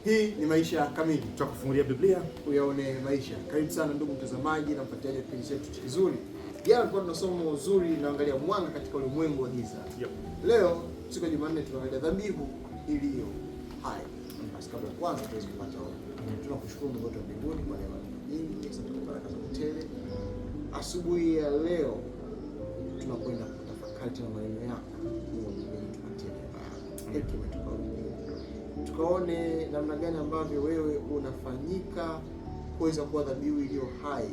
Hii ni Maisha Kamili, tutakufungulia Biblia uyaone maisha. Karibu sana ndugu mtazamaji na mfuatiliaji wa kipindi chetu kizuri. Jana tulikuwa tunasoma uzuri na angalia mwanga katika ulimwengu wa giza. Leo siku ya Jumanne tunaangalia dhabihu iliyo hai. Basi kabla ya kwanza tuweze kupata ombi. Tunakushukuru Mungu wetu wa mbinguni kwa neema nyingi, asante kwa baraka zako tele. Asubuhi ya leo tunakwenda kutafakari tena maneno yako. Mungu tupatie hekima tukaone namna gani ambavyo wewe unafanyika kuweza kuwa dhabihu iliyo hai,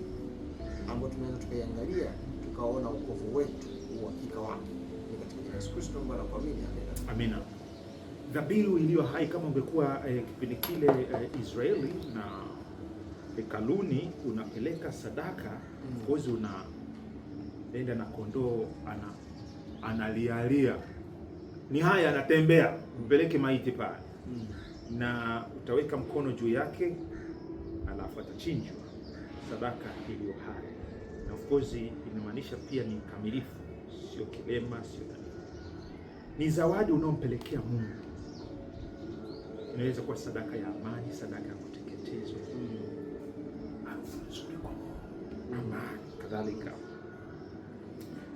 ambayo tunaweza tukaiangalia tukaona wokovu wetu uhakika wake. Ni katika Yesu Kristo na kuamini, amina. Amina. Dhabihu iliyo hai, kama ungekuwa kipindi kile Israeli na hekaluni unapeleka sadaka, kozi unaenda na kondoo analialia, ni haya anatembea, mpeleke maiti pale na utaweka mkono juu yake, alafu atachinjwa sadaka iliyo hai. Na of course inamaanisha pia ni kamilifu, sio kilema, sio ni zawadi unaompelekea Mungu. Inaweza kuwa sadaka ya amani, sadaka ya kuteketezwa, amani kadhalika.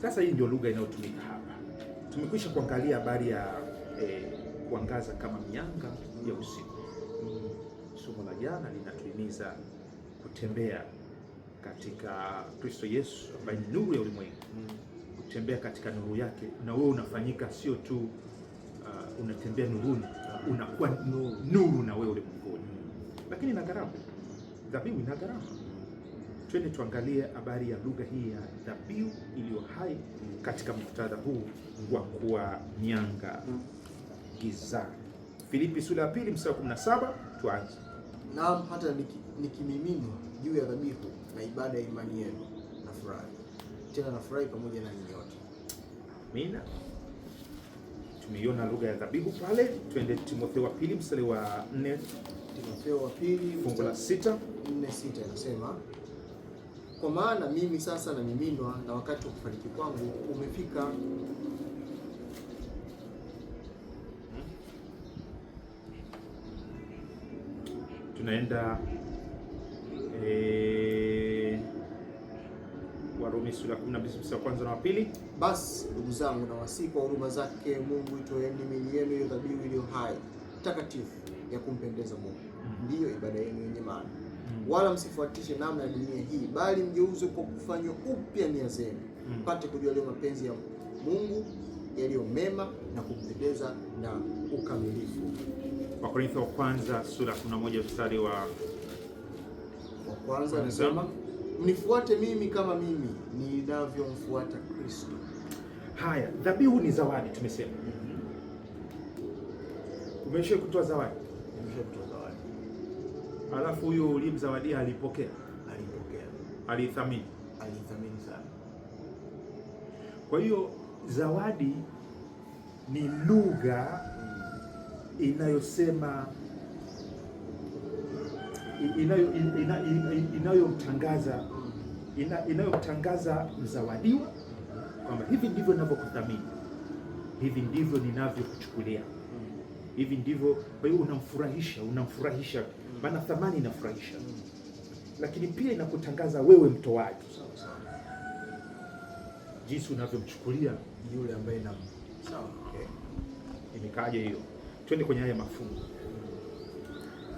Sasa hii ndio lugha inayotumika hapa. Tumekwisha kuangalia habari ya kuangaza kama mianga ya usiku. Somo la jana linatuhimiza kutembea katika Kristo Yesu ambaye ni nuru ya ulimwengu. Kutembea katika nuru yake, na wewe unafanyika sio tu unatembea nuruni, unakuwa nuru na wewe ulimwenguni. Lakini ina gharama. Dhabihu ina gharama. Twende tuangalie habari ya lugha hii ya dhabihu iliyo hai katika muktadha huu wa kuwa mianga giza. Filipi sura ya 2 mstari 17, tuanze. Naam, hata nikimiminwa juu ya dhabihu na ibada ya imani yenu nafurahi. Tena nafurahi pamoja na ninyi wote. Amina. Tumeiona lugha ya dhabihu pale. Twende Timotheo wa 2 mstari wa 4. Timotheo wa 2 fungu la 6, 4:6 inasema, kwa maana mimi sasa namiminwa na wakati wa kufariki kwangu umefika. Tunaenda Warumi sura 12 mstari wa kwanza na wa pili. Basi ndugu zangu, na wasihi kwa huruma zake Mungu, itoeni miili yenu hiyo dhabihu iliyo hai, takatifu, ya kumpendeza Mungu, ndiyo ibada yenu yenye maana. Wala msifuatishe namna ya dunia hii, bali mgeuzwe kwa kufanywa upya nia zenu, mpate kujua leo mapenzi ya Mungu yaliyo mema na kumpendeza na ukamilifu. Wakorintho wa kwanza sura 11 mstari wa kwanza anasema, mnifuate mimi kama mimi ninavyomfuata Kristo. Haya, dhabihu ni zawadi tumesema. Umesha kutoa zawadi? Nimeshakutoa zawadi. Alafu huyo ulimzawadia alipokea? Alipokea. Alithamini? Alithamini sana. Kwa hiyo zawadi ni lugha inayosema inayomtangaza mzawadiwa kwamba hivi ndivyo ninavyokuthamini, hivi ndivyo ninavyokuchukulia, hivi ndivyo. Kwa hiyo unamfurahisha, maana thamani inafurahisha, lakini pia inakutangaza wewe mtoaji, jinsi unavyomchukulia yule ambaye na sawa. Okay, imekaje hiyo? Twende kwenye haya mafungu.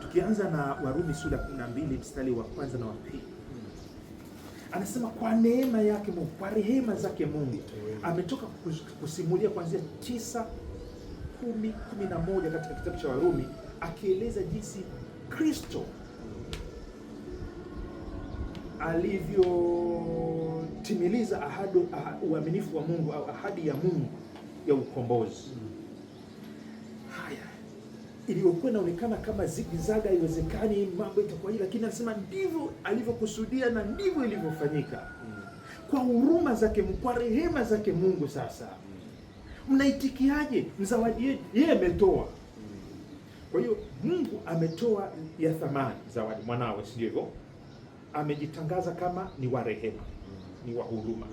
Tukianza na Warumi sura 12 mstari wa kwanza na wa pili. Anasema kwa neema yake Mungu, kwa rehema zake Mungu ametoka kusimulia kuanzia 9, 10, 11 katika kitabu cha Warumi, akieleza jinsi Kristo alivyotimiliza uaminifu wa Mungu au ahadi ya Mungu ya ukombozi. Haya, iliyokuwa inaonekana kama zigizaga, haiwezekani mambo itakuwa hivi, lakini anasema ndivyo alivyokusudia na ndivyo ilivyofanyika. Kwa huruma zake Mungu, kwa rehema zake Mungu. Sasa mnaitikiaje? Mzawadi yeye ametoa. Kwa hiyo Mungu ametoa ya thamani, zawadi mwanawe, si ndivyo? Amejitangaza kama ni wa rehema, ni wa huruma.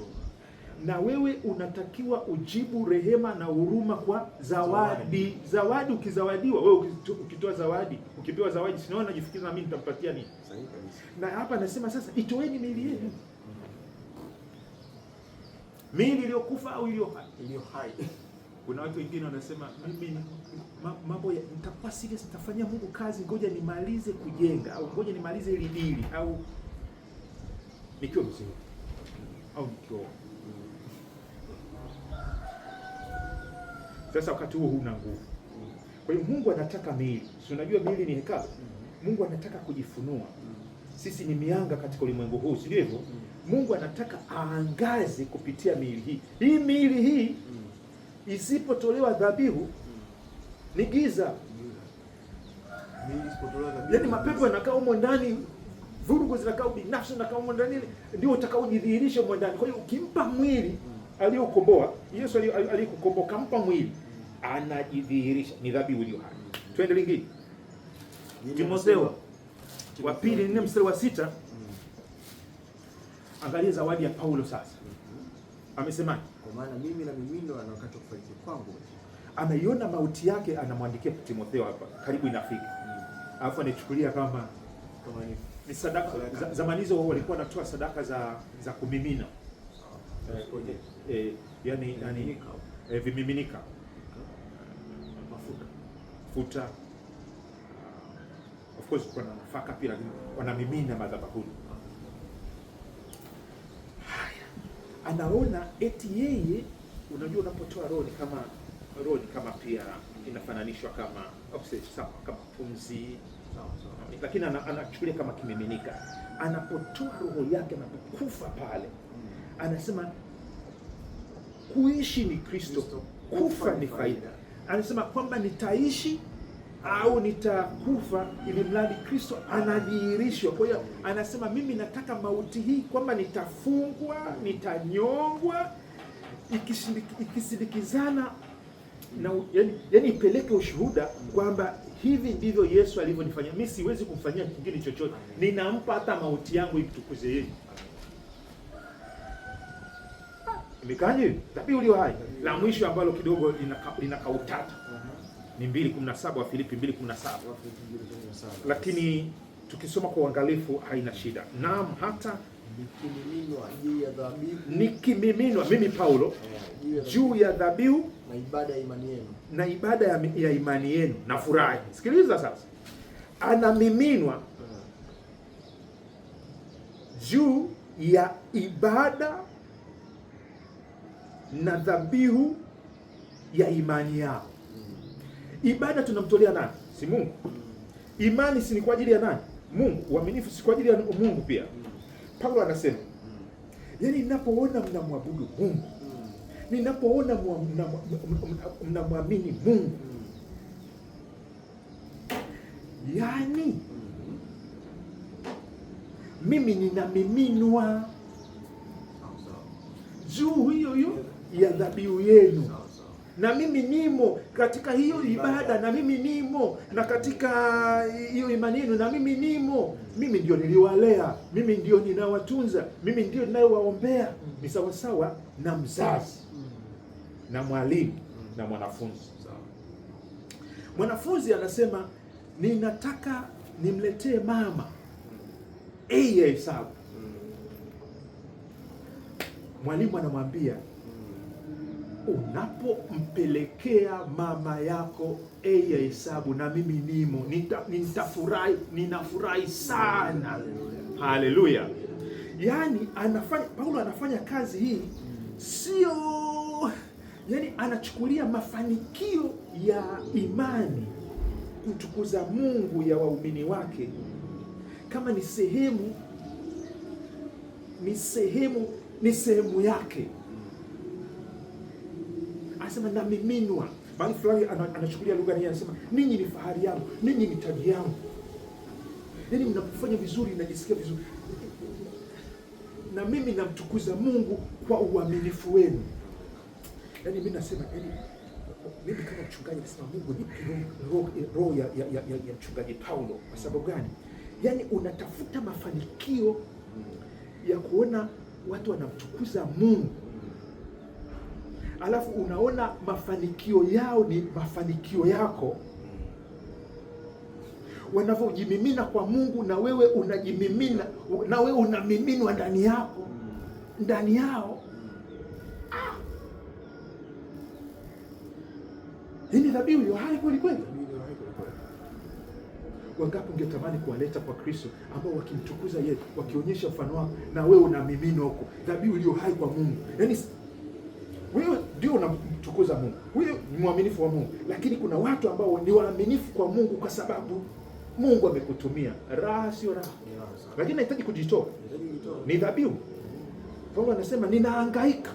na wewe unatakiwa ujibu rehema na huruma kwa zawadi. Zawadi ukizawadiwa, wewe ukitoa zawadi, ukipewa zawadi, si naona najifikiria na mimi nitampatia nini? Sahihi kabisa. Na hapa anasema sasa itoeni miili yenu. Miili iliyokufa au iliyo hai? Kuna watu wengine wanasema mimi mambo nitakuwa serious, nitafanyia Mungu kazi, ngoja nimalize kujenga, au ngoja nimalize ile dili, au nikiwa mzee au nikiwa. Sasa wakati huo huna nguvu. Kwa hiyo Mungu anataka miili. Si unajua miili ni hekalu? Mungu anataka kujifunua. Sisi ni mianga katika ulimwengu huu, si ndivyo? Mungu anataka aangaze kupitia miili hii. Hii miili hii isipotolewa dhabihu ni giza. Yaani mapepo yanakaa humo ndani, vurugu zinakaa, binafsi zinakaa humo ndani, ndio utakaojidhihirisha humo ndani. Kwa hiyo ukimpa mwili aliyokomboa, Yesu alikukomboa, kampa mwili, anajidhihirisha, ni dhabihu iliyo hai. Twende lingine. Timotheo wa pili 4 mstari wa 6. Angalia zawadi ya Paulo sasa. Amesema, kwa maana mimi na mimindo ana wakati wa kufariki kwangu. Ameiona mauti yake, anamwandikia Timotheo hapa, karibu inafika. Alafu anachukulia kama ni sadaka. Zamani hizo walikuwa wanatoa sadaka za kumimina. Yani vimiminika. Mafuta. Of course kuna nafaka pia, wanamimina madhabahuni. Anaona eti yeye, unajua unapotoa roho ni kama pia inafananishwa kama oxygen, kama pumzi, lakini anachukulia kama kimiminika. Anapotoa roho yake, anapokufa pale, anasema kuishi ni Kristo, kufa ni faida. Anasema kwamba nitaishi au nitakufa ili mradi Kristo anadhihirishwa. Kwa hiyo anasema mimi nataka mauti hii, kwamba nitafungwa, nitanyongwa, ikisindikizana na yani ipeleke ushuhuda kwamba hivi ndivyo Yesu alivyonifanyia. Mimi siwezi kumfanyia kingine chochote, ninampa hata mauti yangu itukuze yeye. Imekaje? Dhabihu iliyo hai. La mwisho ambalo kidogo linakautata ni 2:17 wa Filipi 2:17. Lakini tukisoma kwa uangalifu haina shida. Naam, hata nikimiminwa juu ya dhabihu, nikimiminwa mimi Paulo juu ya dhabihu na ibada ya imani yenu, na ibada ya imani yenu na furahi. Sikiliza sasa, anamiminwa juu ya ibada na dhabihu ya imani yao. Ibada tunamtolea nani? Si Mungu. Imani si ni kwa ajili ya nani? Mungu. Uaminifu si kwa ajili ya Mungu pia. Paulo anasema, yaani ninapoona mnamwabudu Mungu, ninapoona mnamwamini Mungu, yaani mimi ninamiminwa juu hiyo ya dhabihu yenu, na mimi nimo katika hiyo ibada, na mimi nimo na katika hiyo imani yenu, na mimi nimo. Mimi ndio niliwalea, mimi ndio ninawatunza, mimi ndio ninayewaombea. Ni sawa sawa na mzazi na mwalimu na mwanafunzi. Mwanafunzi anasema ninataka nimletee mama A ya hesabu. Mwalimu anamwambia, unapompelekea mama yako A ya hesabu na mimi nimo, nitafurahi, ninafurahi sana. Haleluya. Yaani Paulo anafanya kazi hii, sio yaani anachukulia mafanikio ya imani kutukuza Mungu ya waumini wake kama ni sehemu yake. Anasema namiminwa. Bali fulani anachukulia lugha hii, anasema ninyi ni fahari yangu, ninyi ni taji yangu. Yaani mnapofanya vizuri najisikia vizuri, na mimi namtukuza Mungu kwa uaminifu wenu. Yaani mimi nasema, mimi kama mchungaji nasema, Mungu nipe roho ya mchungaji Paulo. Kwa sababu gani? Yaani unatafuta mafanikio ya kuona watu wanamtukuza Mungu alafu unaona mafanikio yao ni mafanikio yako, wanavyojimimina kwa Mungu na wewe unajimimina, na wewe unamiminwa ndani yako, ndani yao. Hii ni dhabihu iliyo hai kweli kweli. Wangapi ungetamani kuwaleta kwa Kristo ambao wakimtukuza yeye, wakionyesha mfano wako, na wewe unamiminwa huko, dhabihu iliyo hai kwa Mungu. Yaani wewe ndio unamtukuza Mungu, wewe ni mwaminifu wa Mungu, lakini kuna watu ambao ni waaminifu kwa Mungu kwa sababu Mungu amekutumia. Raha sio raha, lakini nahitaji kujitoa, ni dhabihu. Paulo anasema ninahangaika,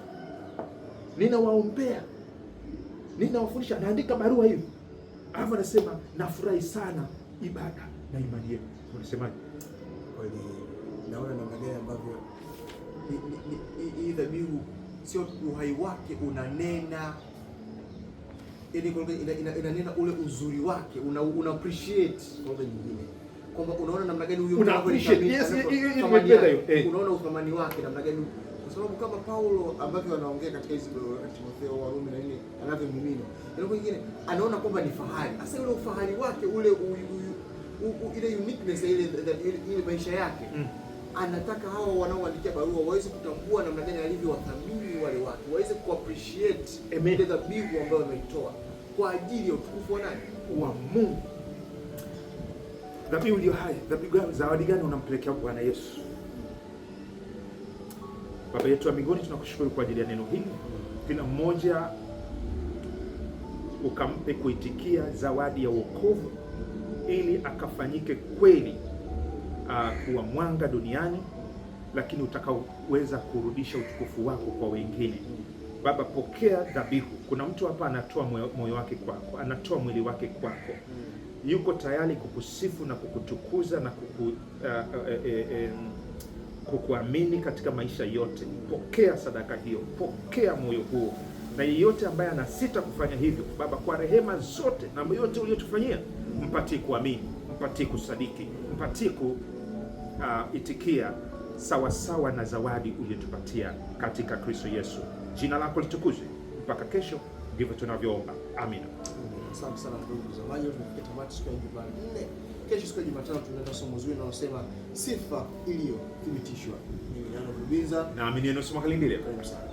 ninawaombea, ninawafundisha, anaandika barua hiyo, alafu anasema nafurahi sana ibada na imani yenu. Unasemaje? Kweli naona namna gani ambavyo hii dhabihu sio uhai wake unanena, inanena ule uzuri wake, una appreciate kwa nyingine, kwamba unaona namna gani huyo una appreciate. Yes, unaona uthamani wake namna gani, kwa sababu kama Paulo ambavyo anaongea katika hizo Timotheo, Warumi na nini, anavyomimina ndio nyingine, anaona kwamba ni fahari. Sasa ule ufahari wake, ule ile uniqueness, ile maisha yake, anataka hao wanaoandikia barua waweze kutambua namna gani alivyowathamini wale watu, waweze kuappreciate ile dhabihu ambayo wameitoa kwa ajili ya utukufu wa nani? Wa Mungu. Dhabihu iliyo hai. Dhabihu gani? Zawadi gani unampelekea Bwana Yesu? Baba yetu wa mbinguni, tunakushukuru kwa ajili ya neno hili. Kila mmoja ukampe kuitikia zawadi ya wokovu, ili akafanyike kweli kuwa mwanga duniani, lakini utakaoweza kurudisha utukufu wako kwa wengine. Baba, pokea dhabihu. Kuna mtu hapa anatoa moyo wake kwako, anatoa mwili wake kwako, yuko tayari kukusifu na kukutukuza na kukuamini katika maisha yote. Pokea sadaka hiyo, pokea moyo huo. Na yeyote ambaye anasita kufanya hivyo, Baba, kwa rehema zote na yote uliyotufanyia, mpatie kuamini, mpatie kusadiki, mpatie kuitikia sawa sawa na zawadi uliyotupatia katika Kristo Yesu. Jina lako litukuzwe. Mpaka kesho, ndivyo tunavyoomba. Amina. Asante sana ndugu mtazamaji, tumefikia tamati siku ya Jumanne. Kesho siku ya Jumatano tunaenda somo zuri linalosema sifa iliyothibitishwa. Mimi ni Ano Rubinza na mimi ni Enos Makalindile. Karibu sana.